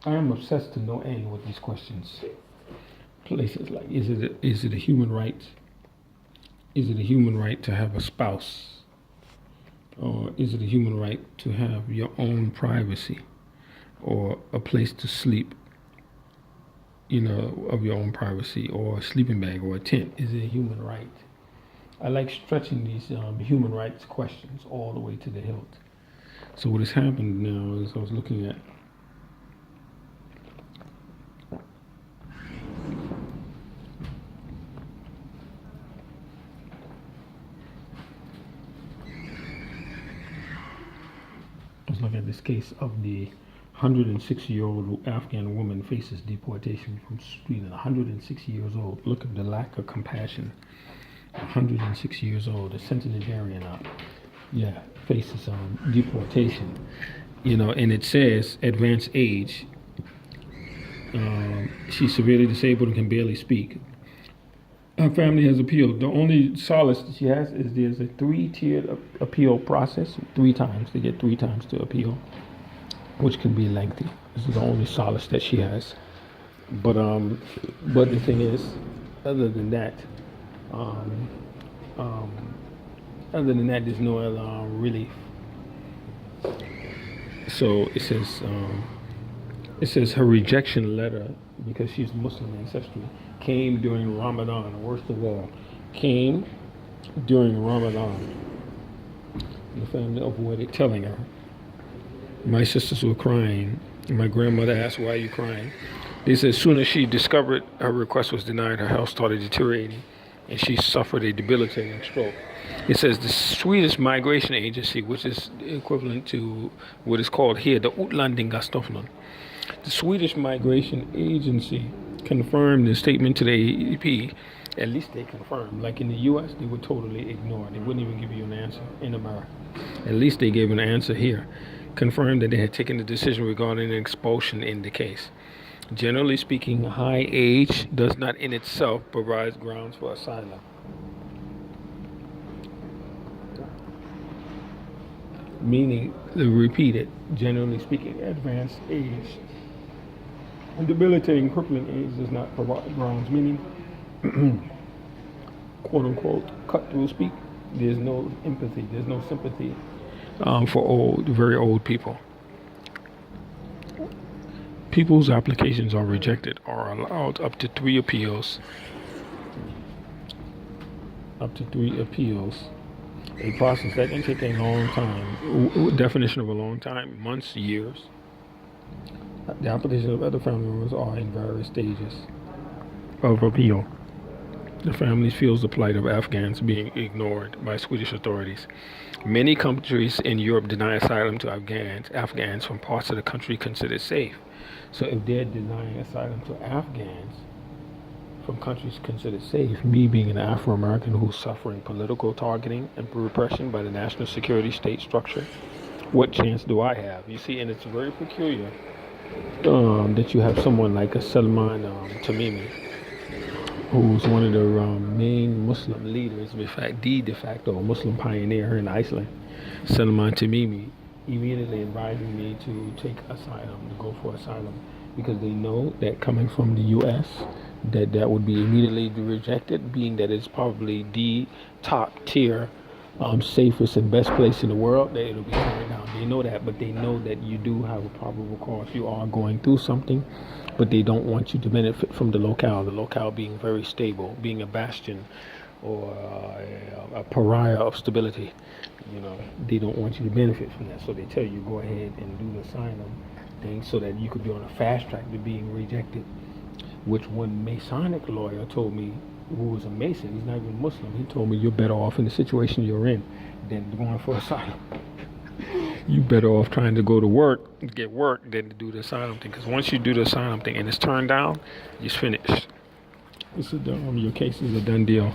I am obsessed to no end with these questions. Places like, is it a human right? Is it a human right to have a spouse? Or is it a human right to have your own privacy or a place to sleep, of your own privacy, or a sleeping bag or a tent? Is it a human right? I like stretching these human rights questions all the way to the hilt. So what has happened now is I was looking at this case of the 106-year-old Afghan woman faces deportation from Sweden. 106 years old. Look at the lack of compassion. 106 years old, a centenarian up. Yeah, faces deportation. And it says advanced age. She's severely disabled and can barely speak. Her family has appealed. The only solace that she has is there's a three-tiered appeal process. 3 times. They get 3 times to appeal, which can be lengthy. This is the only solace that she has. But the thing is, other than that, um, um, there's no other relief. So it says her rejection letter, because she's Muslim ancestry, came during Ramadan. Worst of all, came during Ramadan. The family avoided telling her. My sisters were crying. My grandmother asked, "Why are you crying?" They said as soon as she discovered her request was denied, her health started deteriorating, and she suffered a debilitating stroke. It says the Swedish Migration Agency, which is equivalent to what is called here the Utlandingastoffnan. The Swedish Migration Agency confirmed the statement to the AEP. At least they confirmed. Like in the U.S., they would totally ignore it. They wouldn't even give you an answer in America. At least they gave an answer here. Confirmed that they had taken the decision regarding an expulsion in the case. Generally speaking, high age does not in itself provide grounds for asylum. Meaning, to repeat it, generally speaking, advanced age and debilitating crippling age does not provide grounds, meaning, quote unquote, cut through speak. There's no empathy, there's no sympathy for very old people. People's applications are rejected or allowed up to 3 appeals. Up to 3 appeals. A process that can take a long time. Definition of a long time: months, years. The application of other family members are in various stages of appeal. The family feels the plight of Afghans being ignored by Swedish authorities. Many countries in Europe deny asylum to Afghans from parts of the country considered safe. So if they're denying asylum to Afghans from countries considered safe, me being an Afro-American who's suffering political targeting and repression by the national security state structure, what chance do I have? You see, and it's very peculiar that you have someone like a Salman Tamimi, who's one of the main Muslim leaders, in fact, the de facto Muslim pioneer in Iceland. Salman Tamimi immediately advising me to take asylum, to go for asylum, because they know that coming from the U.S., that would be immediately rejected, being that it's probably the top tier, safest and best place in the world, that it'll be turned down. They know that, but they know that you do have a probable cause. You are going through something, but they don't want you to benefit from the locale being very stable, being a bastion or a pariah of stability. They don't want you to benefit from that, so they tell you go ahead and do the asylum thing so that you could be on a fast track to being rejected. Which one Masonic lawyer told me, who was a Mason, he's not even Muslim, he told me you're better off in the situation you're in than going for asylum. You better off trying to go to work, get work, than to do the asylum thing. Because once you do the asylum thing and it's turned down, you're finished. This is your case is a done deal.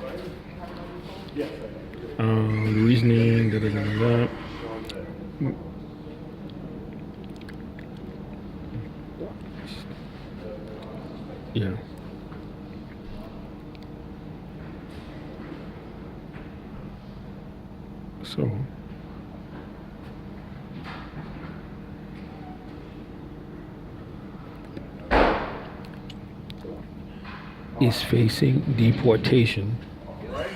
The reasoning, da da da da. Yeah. So is facing deportation. Right.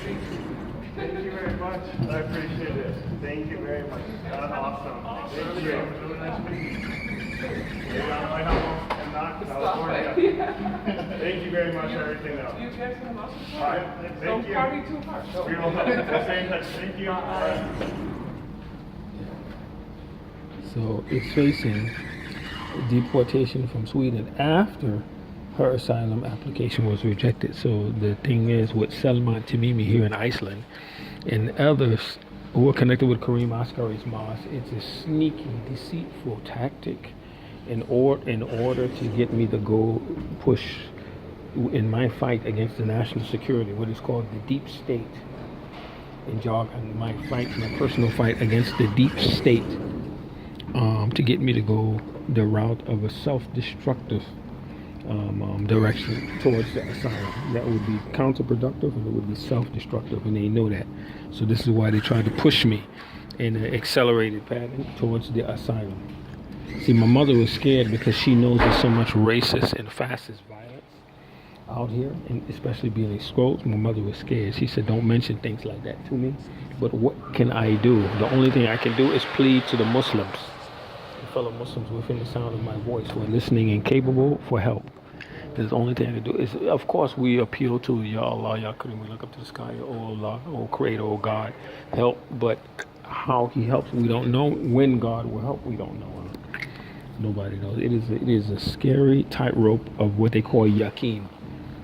Thank you very much. I appreciate it. Thank you very much. That's awesome. Thank you. Really nice meeting you. Maybe I might have not California. Thank you very much for everything else. You guys have lots of fun. All right. Thank you. Party too hard. We will stay in touch. Thank you. So it's facing deportation from Sweden after her asylum application was rejected. So the thing is with Selma Tamimi here in Iceland and others who are connected with Kareem Asghari's mosque, it's a sneaky, deceitful tactic in order to get me to go push in my fight against the national security, what is called the deep state in jargon, my personal fight against the deep state, to get me to go the route of a self-destructive direction towards the asylum. That would be counterproductive and it would be self-destructive, and they know that. So this is why they tried to push me in an accelerated pattern towards the asylum. See, my mother was scared because she knows there's so much racist and fascist violence out here, and especially being exposed. My mother was scared. She said, don't mention things like that to me. But what can I do? The only thing I can do is plead to the Muslims, the fellow Muslims within the sound of my voice who are listening and capable, for help. That's the only thing I can do. Is, of course, we appeal to Ya Allah, Ya Kareem. We look up to the sky, Oh Allah, Oh Creator, Oh God, help. But how He helps, we don't know. When God will help, we don't know. Nobody knows. It is a scary tightrope of what they call yaqeen.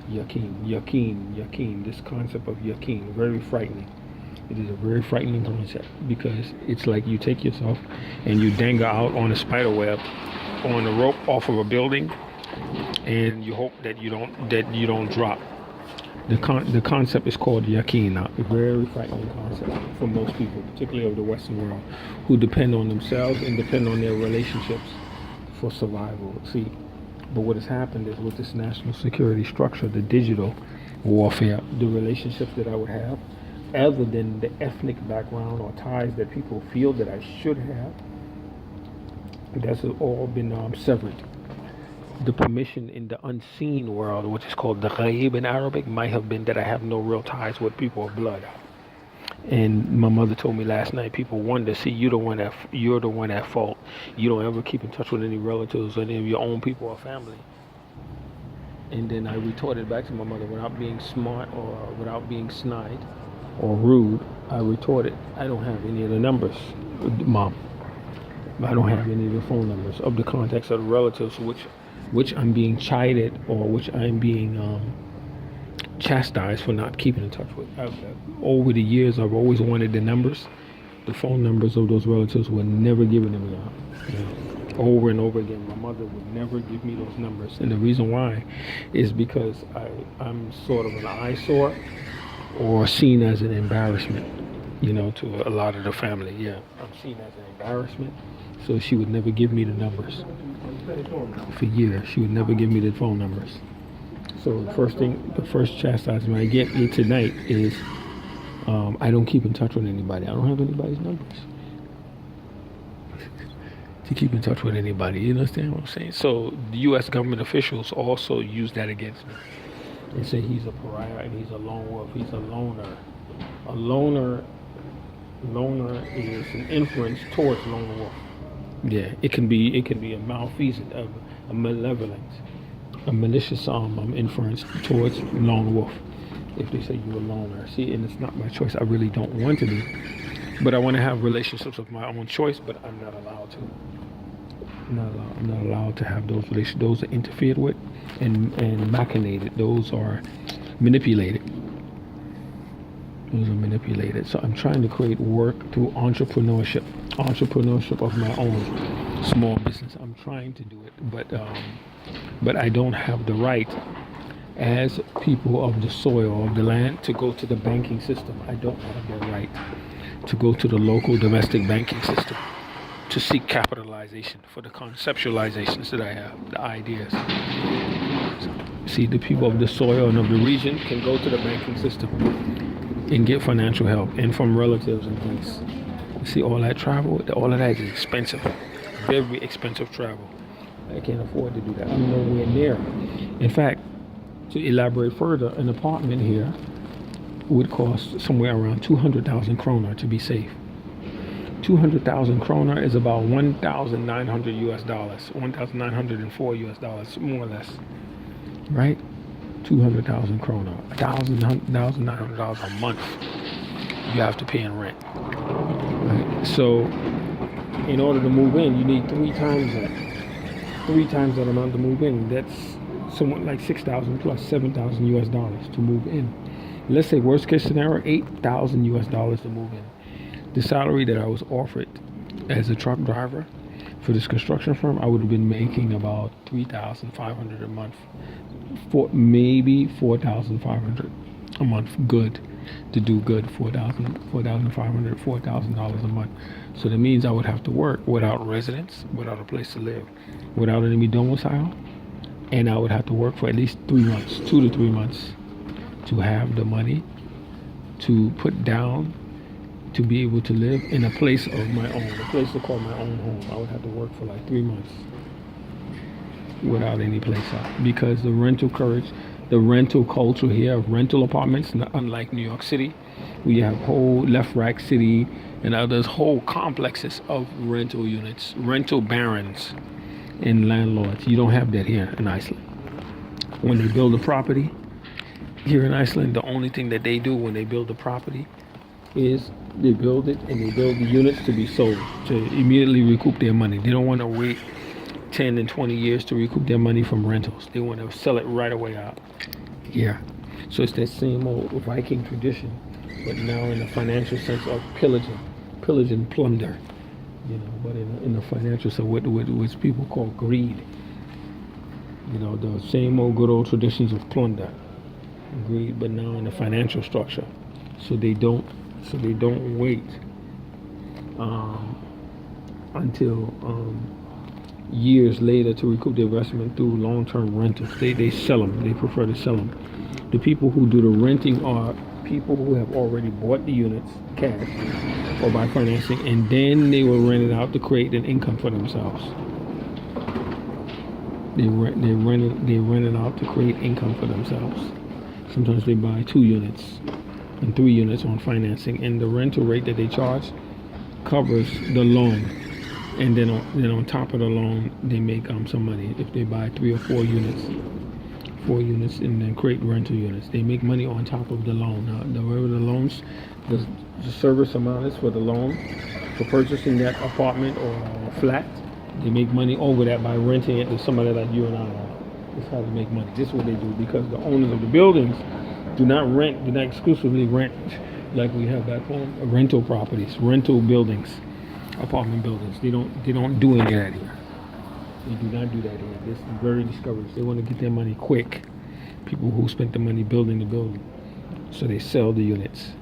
Yaqeen. This concept of yaqeen, very frightening. It is a very frightening concept because it's like you take yourself and you dangle out on a spider web, on a rope off of a building, and you hope that you don't drop. The concept is called yaqeen. Now, a very frightening concept for most people, particularly of the Western world, who depend on themselves and depend on their relationships for survival. See, but what has happened is with this national security structure, the digital warfare, the relationships that I would have, other than the ethnic background or ties that people feel that I should have, that's all been severed. The permission in the unseen world, which is called the ghaib in Arabic, might have been that I have no real ties with people of blood. And my mother told me last night, people wonder, see, you're the one at fault. You don't ever keep in touch with any relatives or any of your own people or family. And then I retorted back to my mother without being smart or without being snide or rude. I retorted, I don't have any of the numbers, Mom. I don't have any of the phone numbers of the contacts of the relatives which I'm being chided or which I'm being chastised for not keeping in touch with. Over the years, I've always wanted the numbers. The phone numbers of those relatives were never given to me out. Over and over again, my mother would never give me those numbers. And the reason why is because I'm sort of an eyesore or seen as an embarrassment, to a lot of the family. Yeah, I'm seen as an embarrassment. So she would never give me the numbers. For years, she would never give me the phone numbers. So the first chastisement I get tonight is I don't keep in touch with anybody. I don't have anybody's numbers to keep in touch with anybody. You understand what I'm saying? So the U.S. government officials also use that against me. They say he's a pariah and he's a lone wolf. He's a loner. A loner is an inference towards lone wolf. Yeah, it can be a malfeasance, a malevolence, a malicious inference towards lone wolf. If they say you're a loner, see, and it's not my choice. I really don't want to be, but I want to have relationships of my own choice. But I'm not allowed to. I'm not allowed to have those relationships. Those are interfered with and machinated. Those are manipulated. So I'm trying to create work through entrepreneurship of my own small business. I'm trying to do it, but I don't have the right as people of the soil of the land to go to the banking system. I don't have the right to go to the local domestic banking system to seek capitalization for the conceptualizations that I have, the ideas. See, the people of the soil and of the region can go to the banking system and get financial help, and from relatives and things. See, all that travel, all of that is expensive, very expensive travel. I can't afford to do that. I'm nowhere near. In fact, To elaborate further, an apartment here would cost somewhere around 200,000 kroner to be safe. 200,000 kroner is about 1,900 US dollars, 1,904 US dollars, more or less, right? 200,000 kroner, $1,900 a month you have to pay in rent. Right? So, in order to move in, you need three times that amount to move in. That's somewhat like 6,000 plus 7,000 US dollars to move in. Let's say worst case scenario, 8,000 US dollars to move in. The salary that I was offered as a truck driver for this construction firm, I would have been making about 3,500 a month, for maybe 4,500 a month. Good to do good, 4,500, $4,000 a month. So that means I would have to work without residence, without a place to live, without any domicile, and I would have to work for at least 3 months, 2 to 3 months, to have the money to put down to be able to live in a place of my own, a place to call my own home. I would have to work for like 3 months without any place out, because the rental culture here of rental apartments, unlike New York City, we have whole Left Rack City and others, whole complexes of rental units, rental barons and landlords. You don't have that here in Iceland. When they build a property here in Iceland, the only thing that they do when they build a property is they build it and they build the units to be sold, to immediately recoup their money. They don't want to wait 10 and 20 years to recoup their money from rentals. They want to sell it right away out. Yeah. So it's that same old Viking tradition, but now in the financial sense of pillage and plunder. You know, but in the financial sense, what people call greed. You know, the same old good old traditions of plunder and greed, but now in the financial structure. So they don't wait until years later to recoup their investment through long-term rentals. They sell them. They prefer to sell them. The people who do the renting are people who have already bought the units cash or by financing, and then they will rent it out to create an income for themselves. They rent it out to create income for themselves. Sometimes they buy 2 units and 3 units on financing, and the rental rate that they charge covers the loan, and then on top of the loan they make some money. If they buy 3 or 4 units and then create rental units, they make money on top of the loan. Now, whatever the loans, the service amount is for the loan for purchasing that apartment or flat, they make money over that by renting it to somebody like you and I. That's how they make money. This is what they do, because the owners of the buildings do not exclusively rent like we have back home. Rental properties, rental buildings, apartment buildings. They don't do any of that here. They do not do that here. This is very discouraged. They want to get their money quick. People who spent the money building the building, so they sell the units.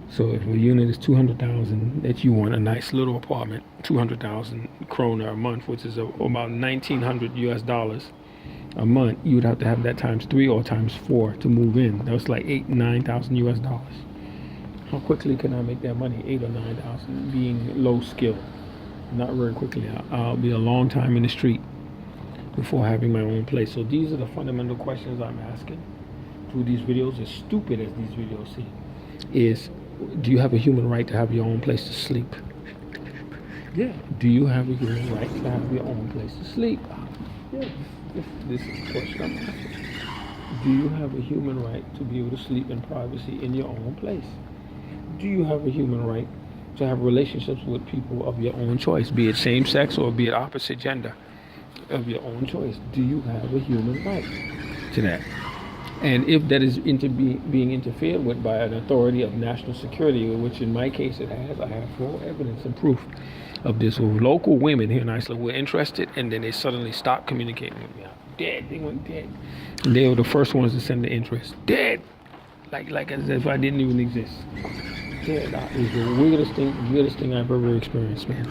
So if a unit is 200,000 that you want, a nice little apartment, 200,000 kroner a month, which is about 1,900 US dollars a month, you would have to have that times 3 or times 4 to move in. That was like 8,000-9,000 US dollars. How quickly can I make that money? 8 or 9,000, being low skill. Not very quickly. I'll be a long time in the street before having my own place. So these are the fundamental questions I'm asking through these videos. As stupid as these videos seem, is, do you have a human right to have your own place to sleep? Yeah. Do you have a human right to have your own place to sleep? Yeah. This is the question I'm asking. Do you have a human right to be able to sleep in privacy in your own place? Do you have a human right to have relationships with people of your own choice, be it same sex or be it opposite gender, of your own choice? Do you have a human right to that? And if that is being interfered with by an authority of national security, which in my case it has, I have full evidence and proof of this. With local women here in Iceland were interested, and then they suddenly stopped communicating with me. I'm dead. They went dead. And they were the first ones to send the interest. Dead. Like as if I didn't even exist. Dead. That is the weirdest thing I've ever experienced, man.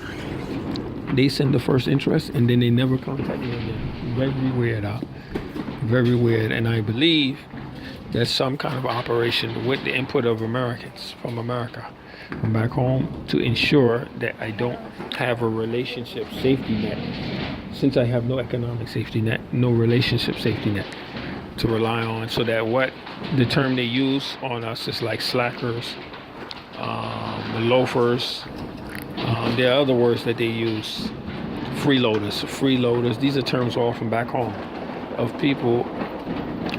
They send the first interest, and then they never contact me again. Very weird, very weird. And I believe there's some kind of operation with the input of Americans from America back home to ensure that I don't have a relationship safety net, since I have no economic safety net, no relationship safety net. to rely on, so that what the term they use on us is like slackers, loafers. There are other words that they use, freeloaders. These are terms all from back home of people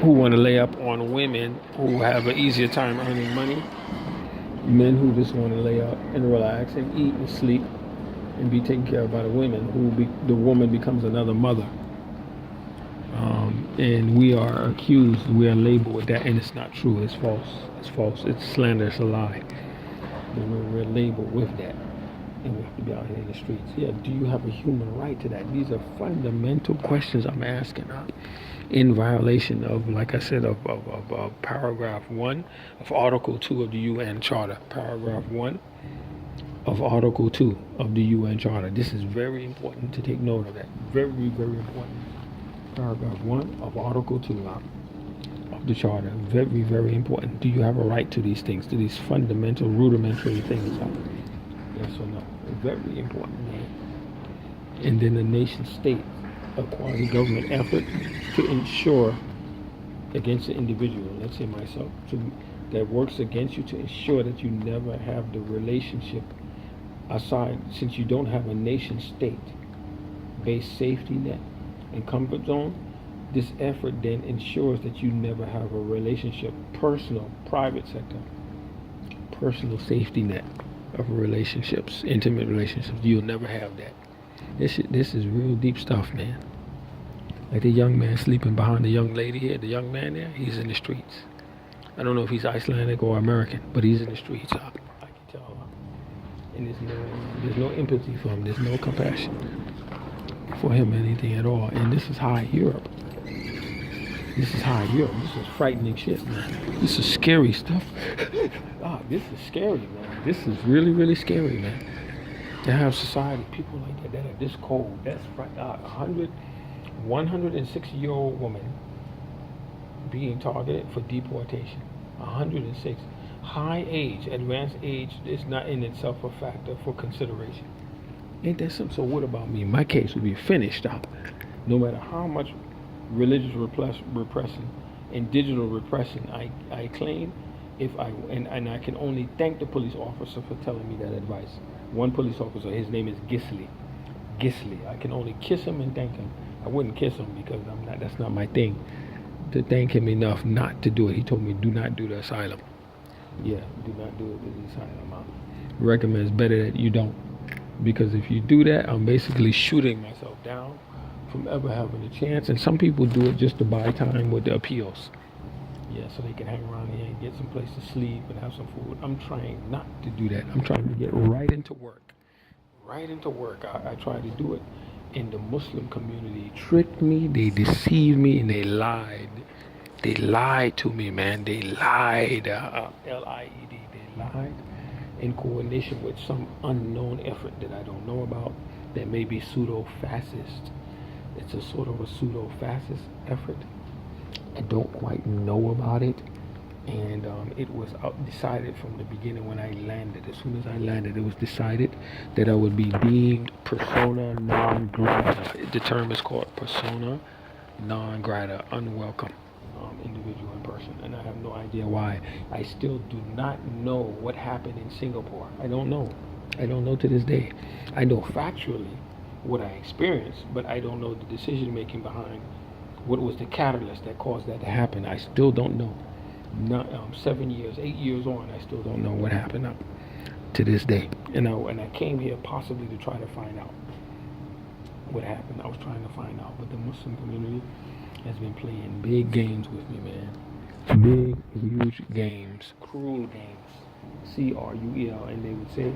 who want to lay up on women who have an easier time earning money, men who just want to lay up and relax and eat and sleep and be taken care of by the women, the woman becomes another mother. And we are accused, we are labeled with that, and it's not true. It's false. It's slander. It's a lie. We're labeled with that, and we have to be out here in the streets. Yeah, do you have a human right to that? These are fundamental questions I'm asking. In violation of, like I said, of paragraph 1 of Article 2 of the UN Charter. Paragraph 1 of Article 2 of the UN Charter. This is very important to take note of that. Very, very important. Paragraph 1 of Article 2 of the Charter. Very, very important. Do you have a right to these things, to these fundamental, rudimentary things? Yes or no? Very important, man. And then the nation state, a quasi-government effort to ensure against the individual, let's say myself, that works against you, to ensure that you never have the relationship aside, since you don't have a nation state based safety net and comfort zone. This effort then ensures that you never have a relationship, personal, private sector, personal safety net of relationships, intimate relationships. You'll never have that. This is real deep stuff, man. Like the young man sleeping behind the young lady here, the young man there, he's in the streets. I don't know if he's Icelandic or American, but he's in the streets. I can tell. And there's no empathy for him. There's no compassion for him, anything at all. And this is high Europe. This is frightening shit, man. This is scary stuff. This is scary, man. This is really, really scary, man. To have society, people like that are this cold. That's right. 106-year-old woman being targeted for deportation. 106. High age, advanced age is not in itself a factor for consideration. Ain't that something? So what about me? My case would be finished up. No matter how much religious repression and digital repression I claim, and I can only thank the police officer for telling me that advice. One police officer, his name is Gisley. I can only kiss him and thank him. I wouldn't kiss him because that's not my thing. To thank him enough not to do it. He told me, do not do the asylum. Yeah, do not do it with the asylum. I recommend it's better that you don't. Because if you do that, I'm basically shooting myself down from ever having a chance. And some people do it just to buy time with the appeals. Yeah, so they can hang around here and get some place to sleep and have some food. I'm trying not to do that. I'm trying to get right into work. I try to do it. And the Muslim community tricked me, they deceived me, and they lied. They lied to me, man. They lied. L-I-E-D. They lied in coordination with some unknown effort that I don't know about that may be pseudo-fascist. It's a sort of a pseudo-fascist effort. I don't quite know about it. And it was decided from the beginning when I landed. As soon as I landed, it was decided that I would be deemed persona non grata. The term is called persona non grata, unwelcome individual in person. And I have no idea why. I still do not know what happened in Singapore. I don't know to this day. I know factually what I experienced, but I don't know the decision making behind what was the catalyst that caused that to happen. I still don't know. 8 years on, I still don't know what happened to this day. And I came here possibly to try to find out what happened. I was trying to find out, but the Muslim community has been playing big games with me, man. Big, huge games, cruel games. C-R-U-E-L, and they would say,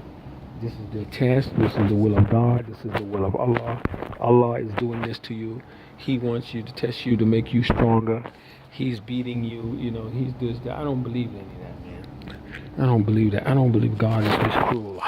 this is the test, this is the will of God, this is the will of Allah. Allah is doing this to you. He wants you to test you to make you stronger. He's beating you, he's this, that. I don't believe any of that, man. I don't believe that. I don't believe God is this cruel.